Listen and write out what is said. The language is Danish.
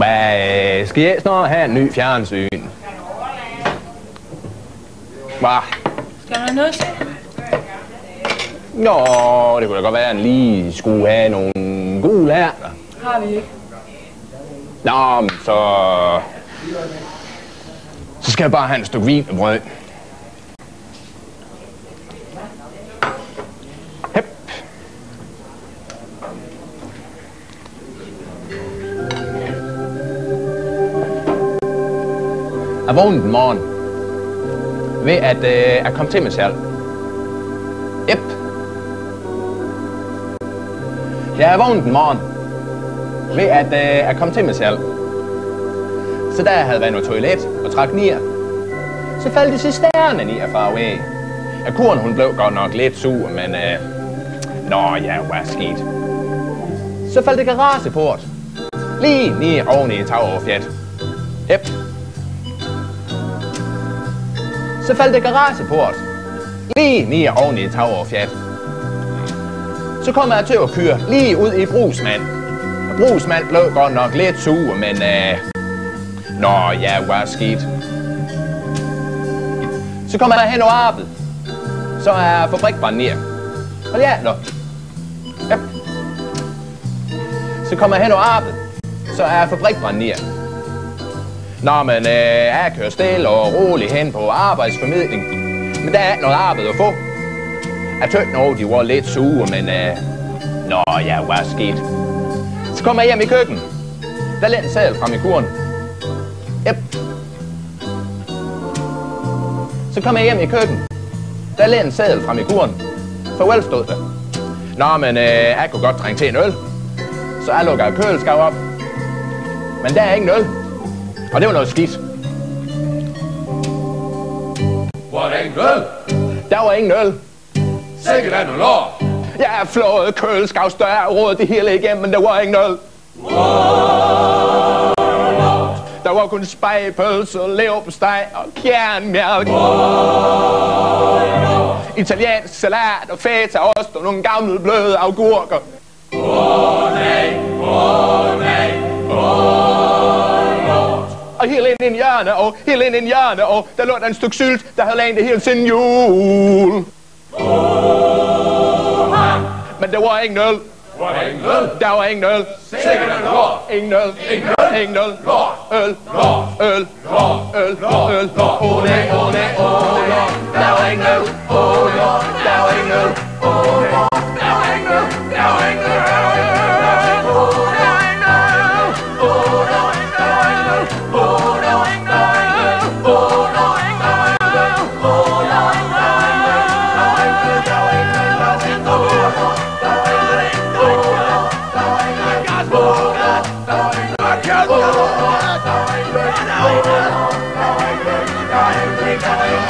Hvad skal jeg snart have en ny fjernsyn? Hvad? Skal man have noget til? Nå, det kunne da godt være, at han lige skulle have nogle gule ærter. Har vi ikke. Nå, men så skal jeg bare have et stykke vin og brød. Hep. Jeg vågnede en morgen ved at jeg kom til mig selv. Yep. Jeg vågnede en morgen ved at jeg kom til mig selv. Så da jeg havde været på toilet og trak nier, så faldt det cisternen i at fare væk. Ja, kuren hun blev godt nok lidt sur, men nå ja, hvad sket? Så faldt det garageport lige ned oven i tagoverfjat. Yep. Så faldt det garageport lige ned oven i tagoverfjat. Så kom jeg til at køre lige ud i Brugsmand. Og Brugsmand blev godt nok lidt sur, men nå ja, hvad sket? Så kommer jeg hen over arbejde. Så er fabrikbrand ned. Hold ja, nå. Ja. Så kommer jeg hen over arbejde. Så er fabrikbrand ned. Nå, men jeg kører stille og roligt hen på arbejdsformidling. Men der er ikke noget arbejde at få. Jeg tøgte noget, de var lidt sure, men nå ja, hvad sket? Så kommer jeg hjem i køkkenet. Der lader en sadel frem i kuren. Yep. Så kommer jeg hjem i køkkenet. Der lader en sadel frem i kuren. Farvel stod der. Nå, men jeg kunne godt trænge til en øl. Så jeg lukker køleskab op. Men der er ingen øl. Og det var noget skidt. Var der ingen øl? Der var ingen øl. Sikkert er noget lort. Jeg har flået køleskabsdør og rådet det hele igennem, men der var ingen øl. Der var kun spegepølse, leverpostej og kernmælk. Italiensk salat og feta ost og nogle gamle bløde agurker. Nej. Og helt ind i en hjørne, og der lå der en stykke sylt, der havde laget det hele siden jul. Men der var ingen øl. Var der ingen øl? Der var ingen øl. Sikkert er noget lort. Ingen øl. Ingen øl. Lort. Øl. Lort. Øl. Lort. Øl. Lort. Øl. Lort. Åh nej, åh nej, åh nej. Der var ingen øl. Åh nej, der var ingen øl. Åh nej, der var ingen øl. Der var ingen øl. Der er ingen øl.